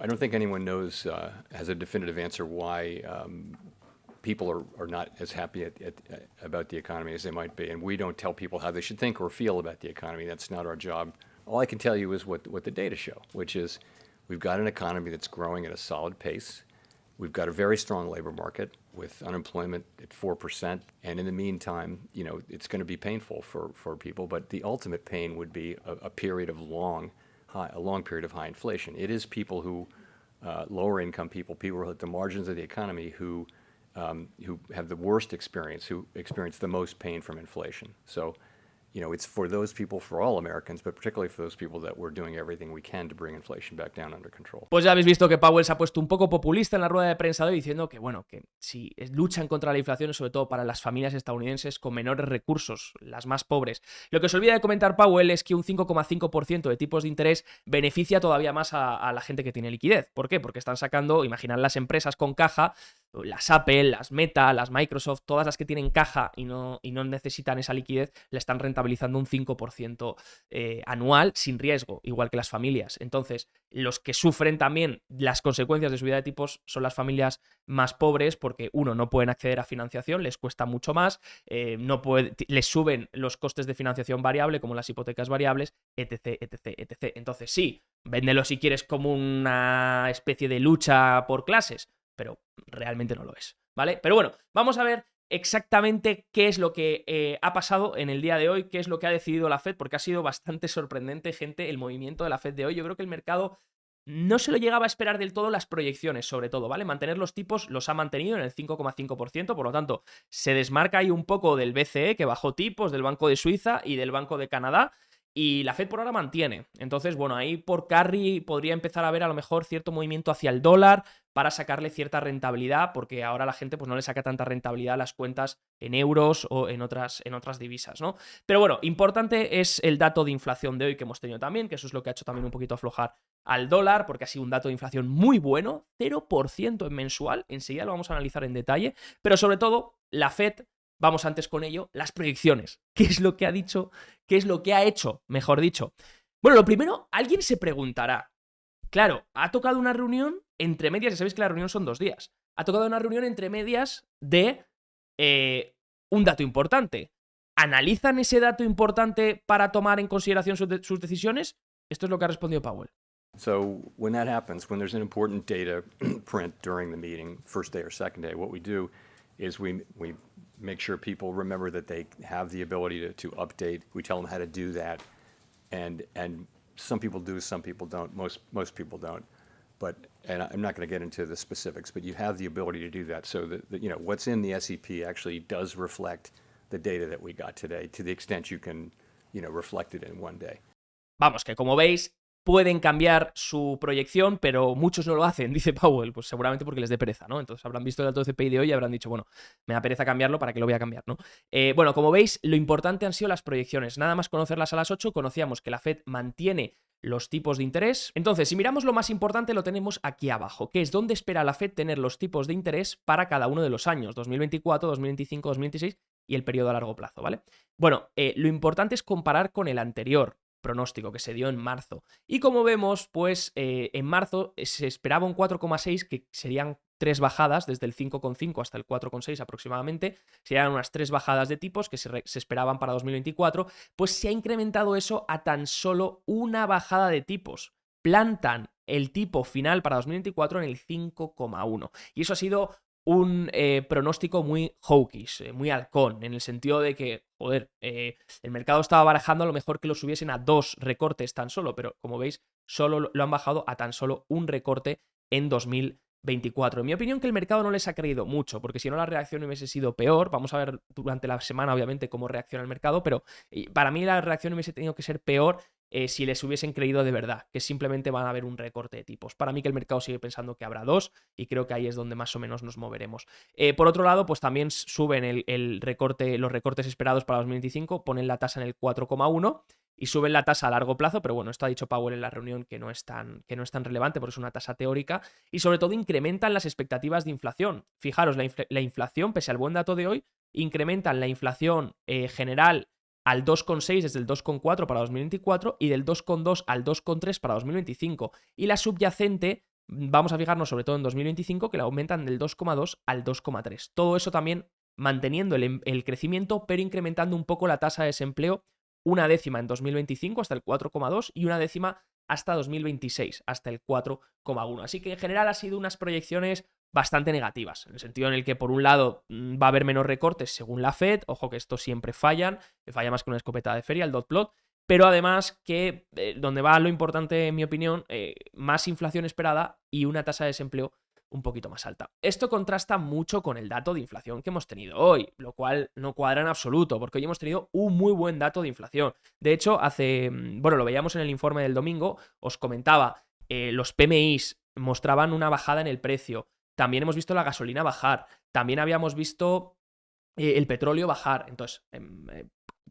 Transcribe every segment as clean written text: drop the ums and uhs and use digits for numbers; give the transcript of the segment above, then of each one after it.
I don't think anyone knows, has a definitive answer why people are not as happy about the economy as they might be. And we don't tell people how they should think or feel about the economy. That's not our job. All I can tell you is what the data show, which is we've got an economy that's growing at a solid pace. We've got a very strong labor market with unemployment at 4%. And in the meantime, it's going to be painful for people, but the ultimate pain would be a period of a long period of high inflation. It is people who, lower income people who are at the margins of the economy who have the worst experience, who experience the most pain from inflation. So, it's for those people, for all Americans, but particularly for those people that we're doing everything we can to bring inflation back down under control. Pues ya habéis visto que Powell se ha puesto un poco populista en la rueda de prensa de hoy diciendo que, bueno, que si luchan contra la inflación es sobre todo para las familias estadounidenses con menores recursos, las más pobres. Lo que se olvida de comentar Powell es que un 5,5% de tipos de interés beneficia todavía más a la gente que tiene liquidez. ¿Por qué? Porque están sacando, imaginad las empresas con caja, las Apple, las Meta, las Microsoft, todas las que tienen caja y no necesitan esa liquidez, le están rentabilizando un 5% anual sin riesgo, igual que las familias. Entonces, los que sufren también las consecuencias de subida de tipos son las familias más pobres porque, uno, no pueden acceder a financiación, les cuesta mucho más, les suben los costes de financiación variable, como las hipotecas variables, etc, etc, etc. Entonces, sí, véndelo si quieres como una especie de lucha por clases, pero realmente no lo es, ¿vale? Pero bueno, vamos a ver exactamente qué es lo que ha pasado en el día de hoy, qué es lo que ha decidido la Fed, porque ha sido bastante sorprendente, gente, el movimiento de la Fed de hoy. Yo creo que el mercado no se lo llegaba a esperar del todo, las proyecciones, sobre todo, ¿vale? Mantener los tipos los ha mantenido en el 5,5%, por lo tanto, se desmarca ahí un poco del BCE, que bajó tipos, del Banco de Suiza y del Banco de Canadá, y la Fed por ahora mantiene. Entonces, bueno, ahí por carry podría empezar a ver a lo mejor cierto movimiento hacia el dólar para sacarle cierta rentabilidad, porque ahora la gente pues no le saca tanta rentabilidad a las cuentas en euros o en otras divisas, ¿no? Pero bueno, importante es el dato de inflación de hoy que hemos tenido también, que eso es lo que ha hecho también un poquito aflojar al dólar, porque ha sido un dato de inflación muy bueno, 0% en mensual, enseguida lo vamos a analizar en detalle, pero sobre todo la Fed. Vamos antes con ello, las proyecciones. ¿Qué es lo que ha dicho? ¿Qué es lo que ha hecho? Mejor dicho. Bueno, lo primero, alguien se preguntará. Claro, ha tocado una reunión entre medias, ya sabéis que la reunión son 2 días. Ha tocado una reunión entre medias de un dato importante. ¿Analizan ese dato importante para tomar en consideración sus decisiones? Esto es lo que ha respondido Powell. So when that happens, when there's an important data print during the meeting, first day or second day, what we do is we make sure people remember that they have the ability to update. We tell them how to do that, and some people do, some people don't. Most people don't. And I'm not going to get into the specifics, but you have the ability to do that. So that what's in the SEP actually does reflect the data that we got today, to the extent you can reflect it in one day. Vamos, que como veis, pueden cambiar su proyección, pero muchos no lo hacen, dice Powell, pues seguramente porque les dé pereza, ¿no? Entonces habrán visto el dato de CPI de hoy y habrán dicho, bueno, me da pereza cambiarlo, ¿para qué lo voy a cambiar, no? Bueno, como veis, lo importante han sido las proyecciones. Nada más conocerlas a las 8, conocíamos que la Fed mantiene los tipos de interés. Entonces, si miramos lo más importante, lo tenemos aquí abajo, que es dónde espera la Fed tener los tipos de interés para cada uno de los años, 2024, 2025, 2026 y el periodo a largo plazo, ¿vale? Bueno, lo importante es comparar con el anterior pronóstico que se dio en marzo. Y como vemos, pues en marzo se esperaba un 4,6, que serían 3 bajadas, desde el 5,5 hasta el 4,6 aproximadamente, serían unas 3 bajadas de tipos que se esperaban para 2024, pues se ha incrementado eso a tan solo una bajada de tipos. Plantan el tipo final para 2024 en el 5,1. Y eso ha sido un pronóstico muy hawkish, muy halcón, en el sentido de que, joder, el mercado estaba barajando a lo mejor que lo subiesen a 2 recortes tan solo, pero como veis, solo lo han bajado a tan solo un recorte en 2024. En mi opinión, que el mercado no les ha creído mucho, porque si no la reacción hubiese sido peor. Vamos a ver durante la semana, obviamente, cómo reacciona el mercado, pero para mí la reacción hubiese tenido que ser peor si les hubiesen creído de verdad, que simplemente van a haber un recorte de tipos. Para mí que el mercado sigue pensando que habrá 2 y creo que ahí es donde más o menos nos moveremos. Por otro lado, pues también suben los recortes esperados para 2025, ponen la tasa en el 4,1 y suben la tasa a largo plazo, pero bueno, esto ha dicho Powell en la reunión que no es tan relevante porque es una tasa teórica, y sobre todo incrementan las expectativas de inflación. Fijaros, la inflación, pese al buen dato de hoy, incrementan la inflación general al 2,6 desde el 2,4 para 2024 y del 2,2 al 2,3 para 2025. Y la subyacente vamos a fijarnos sobre todo en 2025 que la aumentan del 2,2 al 2,3. Todo eso también manteniendo el crecimiento, pero incrementando un poco la tasa de desempleo, una décima en 2025 hasta el 4,2 y una décima hasta 2026 hasta el 4,1. Así que en general ha sido unas proyecciones bastante negativas, en el sentido en el que por un lado va a haber menos recortes según la Fed, ojo que estos siempre fallan, falla más que una escopeta de feria, el dot plot, pero además que donde va lo importante en mi opinión, más inflación esperada y una tasa de desempleo un poquito más alta. Esto contrasta mucho con el dato de inflación que hemos tenido hoy, lo cual no cuadra en absoluto, porque hoy hemos tenido un muy buen dato de inflación. De hecho, lo veíamos en el informe del domingo, os comentaba, los PMIs mostraban una bajada en el precio, también hemos visto la gasolina bajar, también habíamos visto el petróleo bajar, entonces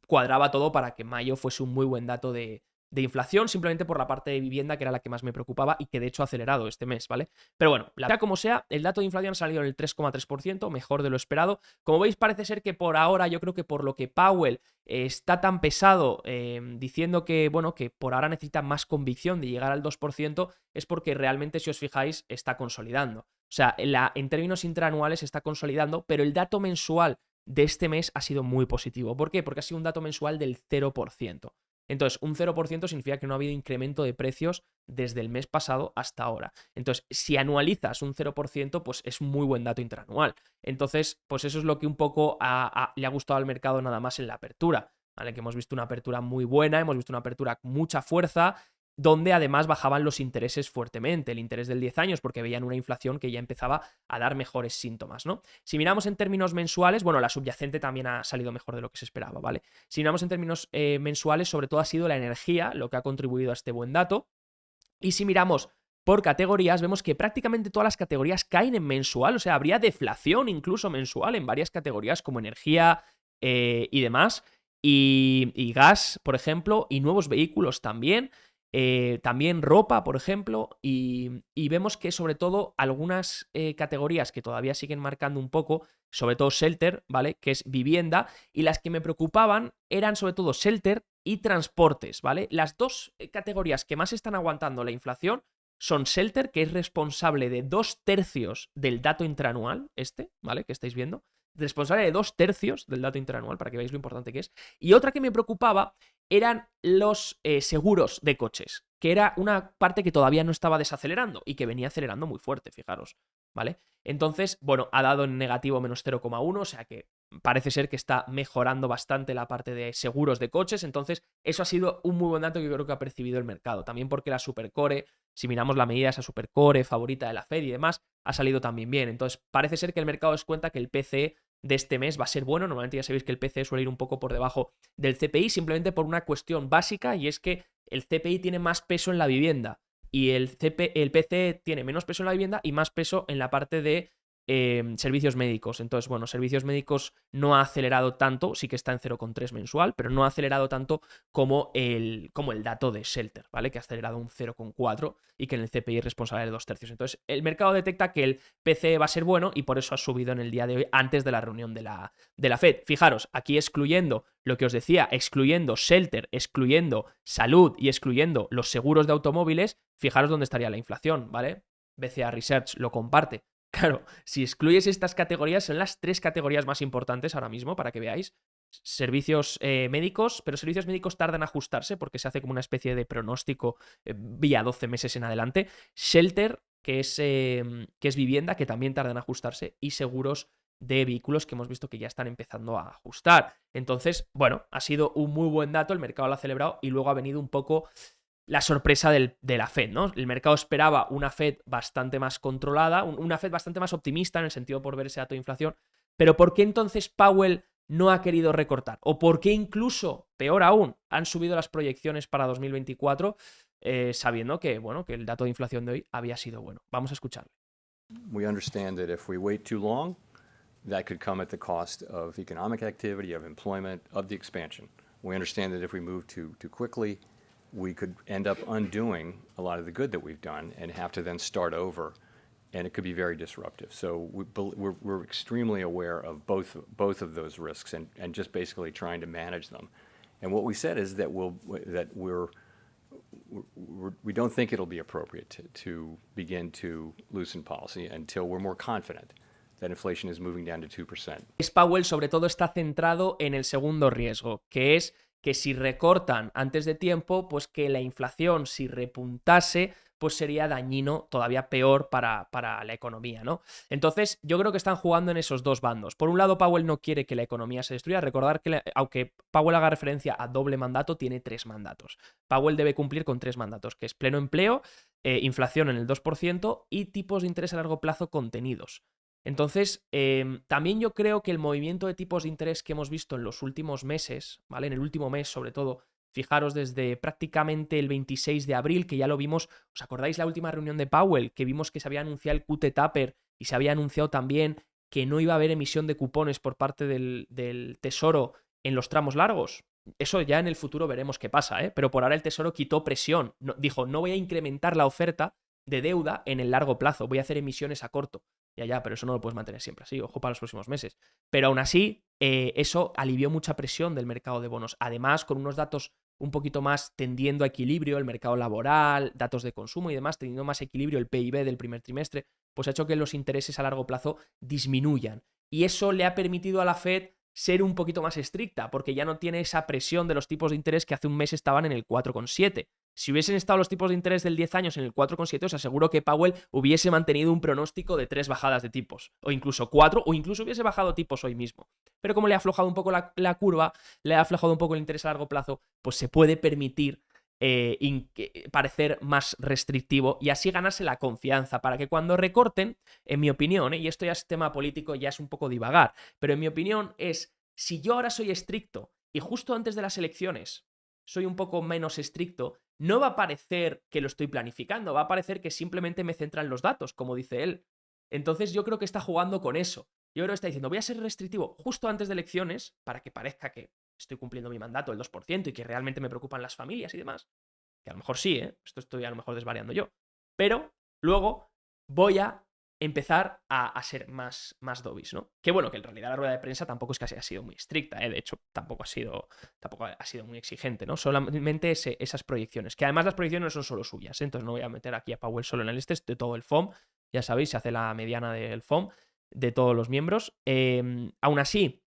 cuadraba todo para que mayo fuese un muy buen dato de inflación, simplemente por la parte de vivienda, que era la que más me preocupaba y que de hecho ha acelerado este mes, ¿vale? Pero bueno, sea como sea, el dato de inflación ha salido en el 3,3%, mejor de lo esperado. Como veis, parece ser que por ahora, yo creo que por lo que Powell está tan pesado diciendo que, bueno, que por ahora necesita más convicción de llegar al 2%, es porque realmente, si os fijáis, está consolidando. O sea, en términos intraanuales está consolidando, pero el dato mensual de este mes ha sido muy positivo. ¿Por qué? Porque ha sido un dato mensual del 0%. Entonces, un 0% significa que no ha habido incremento de precios desde el mes pasado hasta ahora. Entonces, si anualizas un 0%, pues es un muy buen dato interanual. Entonces, pues eso es lo que un poco le ha gustado al mercado nada más en la apertura, ¿vale? Que hemos visto una apertura muy buena, hemos visto una apertura con mucha fuerza, donde además bajaban los intereses fuertemente, el interés del 10 años, porque veían una inflación que ya empezaba a dar mejores síntomas, ¿no? Si miramos en términos mensuales, bueno, la subyacente también ha salido mejor de lo que se esperaba, ¿vale? Si miramos en términos mensuales, sobre todo ha sido la energía lo que ha contribuido a este buen dato. Y si miramos por categorías, vemos que prácticamente todas las categorías caen en mensual, o sea, habría deflación incluso mensual en varias categorías como energía y demás, y gas, por ejemplo, y nuevos vehículos también. También ropa, por ejemplo, y vemos que sobre todo algunas categorías que todavía siguen marcando un poco, sobre todo shelter, ¿vale? Que es vivienda, y las que me preocupaban eran sobre todo shelter y transportes, ¿vale? Las dos categorías que más están aguantando la inflación son shelter, que es responsable de 2/3 del dato intraanual, ¿vale? Que estáis viendo. Responsable de 2/3 del dato interanual, para que veáis lo importante que es. Y otra que me preocupaba eran los seguros de coches, que era una parte que todavía no estaba desacelerando y que venía acelerando muy fuerte, fijaros, ¿vale? Entonces, bueno, ha dado en negativo menos 0,1, o sea que parece ser que está mejorando bastante la parte de seguros de coches, entonces eso ha sido un muy buen dato que yo creo que ha percibido el mercado, también porque la Supercore, si miramos la medida de esa Supercore favorita de la Fed y demás, ha salido también bien, entonces parece ser que el mercado descuenta que el PCE de este mes va a ser bueno. Normalmente ya sabéis que el PCE suele ir un poco por debajo del CPI, simplemente por una cuestión básica, y es que el CPI tiene más peso en la vivienda y el PCE tiene menos peso en la vivienda y más peso en la parte de servicios médicos. Entonces, bueno, servicios médicos no ha acelerado tanto, sí que está en 0,3 mensual, pero no ha acelerado tanto como el dato de Shelter, ¿vale? Que ha acelerado un 0,4 y que en el CPI es responsable de 2/3. Entonces, el mercado detecta que el PCE va a ser bueno y por eso ha subido en el día de hoy antes de la reunión de la Fed. Fijaros, aquí excluyendo lo que os decía, excluyendo Shelter, excluyendo salud y excluyendo los seguros de automóviles, fijaros dónde estaría la inflación, ¿vale? BCA Research lo comparte. Claro, si excluyes estas categorías, son las 3 categorías más importantes ahora mismo, para que veáis. Servicios médicos, pero servicios médicos tardan en ajustarse porque se hace como una especie de pronóstico vía 12 meses en adelante. Shelter, que es vivienda, que también tarda en ajustarse. Y seguros de vehículos, que hemos visto que ya están empezando a ajustar. Entonces, bueno, ha sido un muy buen dato, el mercado lo ha celebrado y luego ha venido un poco la sorpresa de la Fed, ¿no? El mercado esperaba una Fed bastante más controlada, una Fed bastante más optimista en el sentido por ver ese dato de inflación, pero ¿por qué entonces Powell no ha querido recortar? ¿O por qué incluso, peor aún, han subido las proyecciones para 2024 sabiendo que, bueno, que el dato de inflación de hoy había sido bueno? Vamos a escucharle. We understand that if we wait too long, that could come at the cost of economic activity, of employment, of the expansion. We understand that if we move too quickly, we could end up undoing a lot of the good that we've done and have to then start over, and it could be very disruptive. So we're extremely aware of both of those risks and just basically trying to manage them. And what we said is that we don't think it'll be appropriate to begin to loosen policy until we're more confident that inflation is moving down to 2%. Powell sobre todo está centrado en el segundo riesgo, que es que si recortan antes de tiempo, pues que la inflación, si repuntase, pues sería dañino, todavía peor para la economía, ¿no? Entonces, yo creo que están jugando en esos dos bandos. Por un lado, Powell no quiere que la economía se destruya. Recordar que, aunque Powell haga referencia a doble mandato, tiene 3 mandatos. Powell debe cumplir con 3 mandatos, que es pleno empleo, inflación en el 2% y tipos de interés a largo plazo contenidos. Entonces, también yo creo que el movimiento de tipos de interés que hemos visto en los últimos meses, ¿vale? En el último mes, sobre todo, fijaros desde prácticamente el 26 de abril, que ya lo vimos, ¿os acordáis la última reunión de Powell? Que vimos que se había anunciado el QT Taper y se había anunciado también que no iba a haber emisión de cupones por parte del Tesoro en los tramos largos. Eso ya en el futuro veremos qué pasa, ¿eh? Pero por ahora el Tesoro quitó presión. Dijo, no voy a incrementar la oferta de deuda en el largo plazo, voy a hacer emisiones a corto. Ya, pero eso no lo puedes mantener siempre así, ojo para los próximos meses. Pero aún así, eso alivió mucha presión del mercado de bonos. Además, con unos datos un poquito más tendiendo a equilibrio, el mercado laboral, datos de consumo y demás, teniendo más equilibrio el PIB del primer trimestre, pues ha hecho que los intereses a largo plazo disminuyan. Y eso le ha permitido a la Fed ser un poquito más estricta, porque ya no tiene esa presión de los tipos de interés que hace un mes estaban en el 4,7. Si hubiesen estado los tipos de interés del 10 años en el 4,7, os aseguro que Powell hubiese mantenido un pronóstico de 3 bajadas de tipos, o incluso 4, o incluso hubiese bajado tipos hoy mismo. Pero como le ha aflojado un poco la curva, le ha aflojado un poco el interés a largo plazo, pues se puede permitir parecer más restrictivo y así ganarse la confianza para que cuando recorten, en mi opinión, y esto ya es tema político, ya es un poco divagar, pero en mi opinión es, si yo ahora soy estricto y justo antes de las elecciones soy un poco menos estricto, no va a parecer que lo estoy planificando, va a parecer que simplemente me centran los datos, como dice él. Entonces yo creo que está jugando con eso. Yo creo que está diciendo, voy a ser restrictivo justo antes de elecciones para que parezca que estoy cumpliendo mi mandato, el 2%, y que realmente me preocupan las familias y demás. Que a lo mejor sí, ¿eh? Esto estoy a lo mejor desvariando yo. Pero luego voy a empezar a ser más dovish, ¿no? Que bueno, que en realidad la rueda de prensa tampoco es que haya sido muy estricta, ¿eh? De hecho, tampoco ha sido muy exigente, ¿no? Solamente esas proyecciones, que además las proyecciones no son solo suyas, ¿eh? Entonces no voy a meter aquí a Powell solo en el es de todo el FOM, ya sabéis, se hace la mediana del FOM, de todos los miembros. Aún así,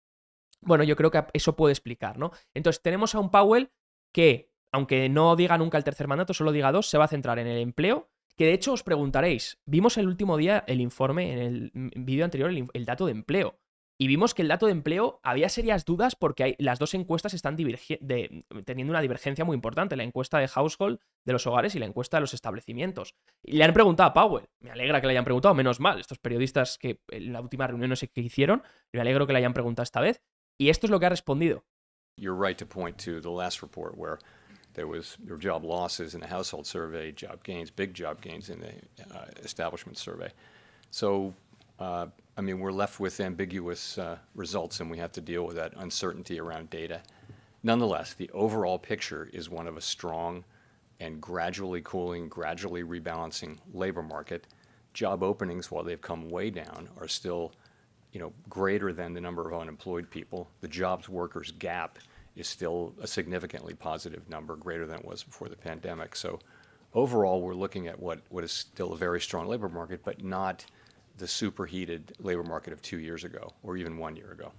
bueno, yo creo que eso puede explicar, ¿no? Entonces tenemos a un Powell que, aunque no diga nunca el tercer mandato, solo diga 2, se va a centrar en el empleo, que de hecho os preguntaréis, vimos el último día el informe, en el vídeo anterior, el dato de empleo. Y vimos que el dato de empleo había serias dudas porque las dos encuestas están teniendo una divergencia muy importante, la encuesta de household de los hogares y la encuesta de los establecimientos. Y le han preguntado a Powell, me alegra que le hayan preguntado, menos mal, estos periodistas que en la última reunión no sé qué hicieron, me alegro que le hayan preguntado esta vez, y esto es lo que ha respondido. You're right to point to the last report where there were job losses in the household survey, job gains, big job gains in the establishment survey. So, I mean, we're left with ambiguous results, and we have to deal with that uncertainty around data. Nonetheless, the overall picture is one of a strong and gradually cooling, gradually rebalancing labor market. Job openings, while they've come way down, are still, greater than the number of unemployed people. The jobs workers gap is still a significantly positive number, greater than it was before the pandemic. So overall, we're looking at what is still a very strong labor market, but not the superheated labor market of 2 years ago, or even 1 year ago.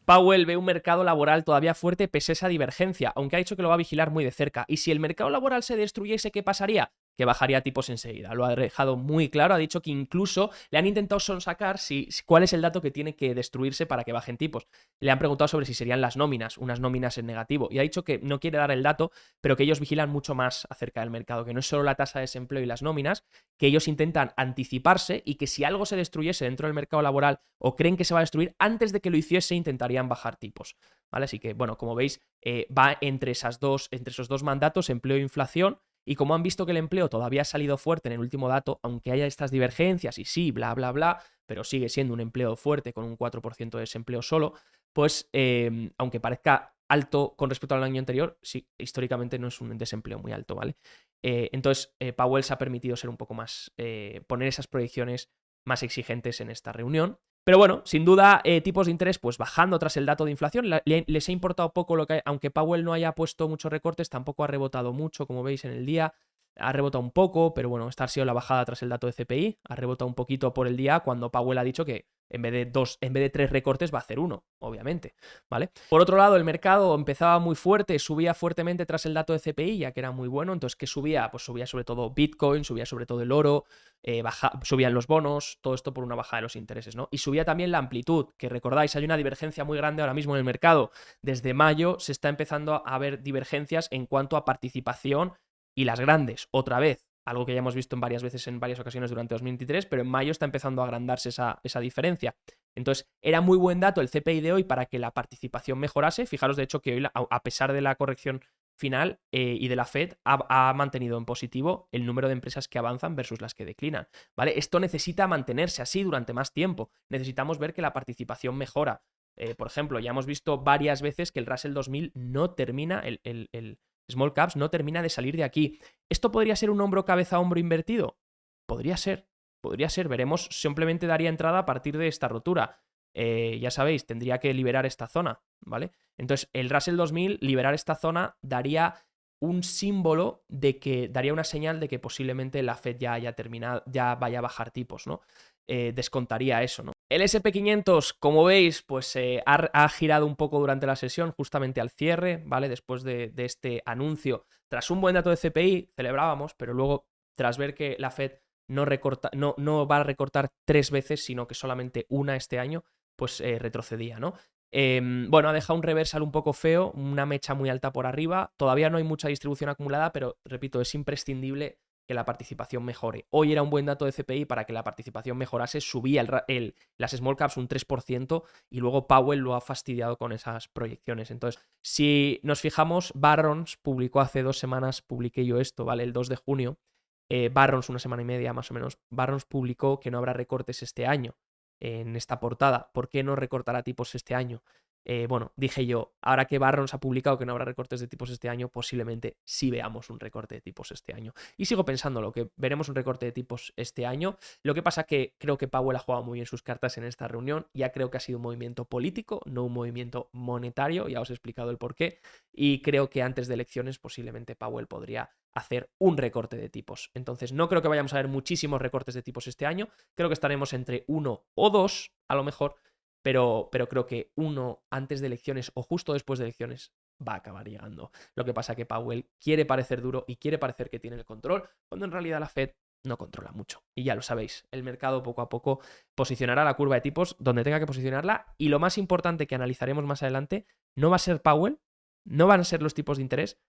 Powell ve un mercado laboral todavía fuerte pese a esa divergencia, aunque ha dicho que lo va a vigilar muy de cerca. Y si el mercado laboral se destruyese, ¿qué pasaría? Que bajaría tipos enseguida. Lo ha dejado muy claro, ha dicho que incluso le han intentado sonsacar cuál es el dato que tiene que destruirse para que bajen tipos. Le han preguntado sobre si serían las nóminas, unas nóminas en negativo, y ha dicho que no quiere dar el dato, pero que ellos vigilan mucho más acerca del mercado, que no es solo la tasa de desempleo y las nóminas, que ellos intentan anticiparse y que si algo se destruyese dentro del mercado laboral o creen que se va a destruir, antes de que lo hiciese intentarían bajar tipos. ¿Vale? Así que, bueno, como veis, va entre esos dos mandatos, empleo e inflación. Y como han visto que el empleo todavía ha salido fuerte en el último dato, aunque haya estas divergencias y sí, bla, bla, bla, pero sigue siendo un empleo fuerte con un 4% de desempleo solo, pues aunque parezca alto con respecto al año anterior, sí, históricamente no es un desempleo muy alto, ¿vale? Entonces, Powell se ha permitido ser un poco más, poner esas proyecciones más exigentes en esta reunión. Pero bueno, sin duda, tipos de interés pues bajando tras el dato de inflación. Les ha importado poco lo que, aunque Powell no haya puesto muchos recortes, tampoco ha rebotado mucho, como veis en el día. Ha rebotado un poco, pero bueno, esta ha sido la bajada tras el dato de CPI. Ha rebotado un poquito por el día cuando Powell ha dicho que en vez de 3 recortes va a hacer 1, obviamente, ¿vale? Por otro lado, el mercado empezaba muy fuerte, subía fuertemente tras el dato de CPI, ya que era muy bueno. Entonces, ¿qué subía? Pues subía sobre todo Bitcoin, subía sobre todo el oro, subían los bonos, todo esto por una bajada de los intereses, ¿no? Y subía también la amplitud, que recordáis, hay una divergencia muy grande ahora mismo en el mercado. Desde mayo se está empezando a ver divergencias en cuanto a participación y las grandes, otra vez, algo que ya hemos visto en varias veces, en varias ocasiones durante 2023, pero en mayo está empezando a agrandarse esa diferencia. Entonces, era muy buen dato el CPI de hoy para que la participación mejorase. Fijaros, de hecho, que hoy, a pesar de la corrección final y de la Fed, ha mantenido en positivo el número de empresas que avanzan versus las que declinan, ¿vale? Esto necesita mantenerse así durante más tiempo. Necesitamos ver que la participación mejora. Por ejemplo, ya hemos visto varias veces que el Russell 2000 no termina, el Small Caps no termina de salir de aquí. ¿Esto podría ser un hombro cabeza hombro invertido? Podría ser, veremos, simplemente daría entrada a partir de esta rotura. Ya sabéis, tendría que liberar esta zona, ¿vale? Entonces, el Russell 2000, liberar esta zona, daría un símbolo de que, daría una señal de que posiblemente la Fed ya haya terminado, ya vaya a bajar tipos, ¿no? Descontaría eso, ¿no? El SP500, como veis, pues ha girado un poco durante la sesión, justamente al cierre, ¿vale? Después de este anuncio, tras un buen dato de CPI, celebrábamos, pero luego, tras ver que la Fed no va a recortar 3 veces, sino que solamente una este año, pues retrocedía, ¿no? Bueno, ha dejado un reversal un poco feo, una mecha muy alta por arriba. Todavía no hay mucha distribución acumulada, pero repito, es imprescindible que la participación mejore. Hoy era un buen dato de CPI para que la participación mejorase, subía las small caps un 3% y luego Powell lo ha fastidiado con esas proyecciones. Entonces, si nos fijamos, Barron's publicó hace 2 semanas, publiqué yo esto, ¿vale? El 2 de junio. Barron's, una semana y media más o menos, Barron's publicó que no habrá recortes este año en esta portada. ¿Por qué no recortará tipos este año? Bueno, dije yo, ahora que Barron's ha publicado que no habrá recortes de tipos este año, posiblemente sí veamos un recorte de tipos este año. Y sigo pensándolo, que veremos un recorte de tipos este año. Lo que pasa que creo que Powell ha jugado muy bien sus cartas en esta reunión. Ya creo que ha sido un movimiento político, no un movimiento monetario. Ya os he explicado el porqué. Y creo que antes de elecciones posiblemente Powell podría hacer un recorte de tipos. Entonces no creo que vayamos a ver muchísimos recortes de tipos este año. Creo que estaremos entre 1 o 2 a lo mejor, pero creo que 1 antes de elecciones o justo después de elecciones va a acabar llegando. Lo que pasa que Powell quiere parecer duro y quiere parecer que tiene el control, cuando en realidad la Fed no controla mucho. Y ya lo sabéis, el mercado poco a poco posicionará la curva de tipos donde tenga que posicionarla, y lo más importante que analizaremos más adelante no va a ser Powell, no van a ser los tipos de interés,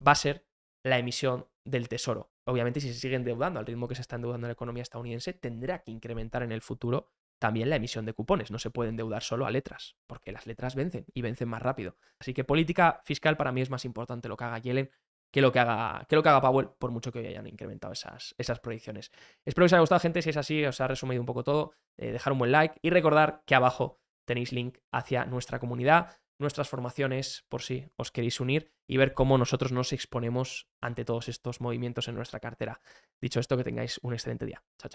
va a ser la emisión del tesoro. Obviamente, si se sigue endeudando al ritmo que se está endeudando la economía estadounidense, tendrá que incrementar en el futuro también la emisión de cupones. No se puede endeudar solo a letras, porque las letras vencen y vencen más rápido. Así que política fiscal para mí es más importante lo que haga Yellen que lo que haga Powell, por mucho que hoy hayan incrementado esas proyecciones. Espero que os haya gustado, gente. Si es así, os ha resumido un poco todo. Dejar un buen like y recordar que abajo tenéis link hacia nuestra comunidad, nuestras formaciones, por si os queréis unir y ver cómo nosotros nos exponemos ante todos estos movimientos en nuestra cartera. Dicho esto, que tengáis un excelente día. Chao, chao.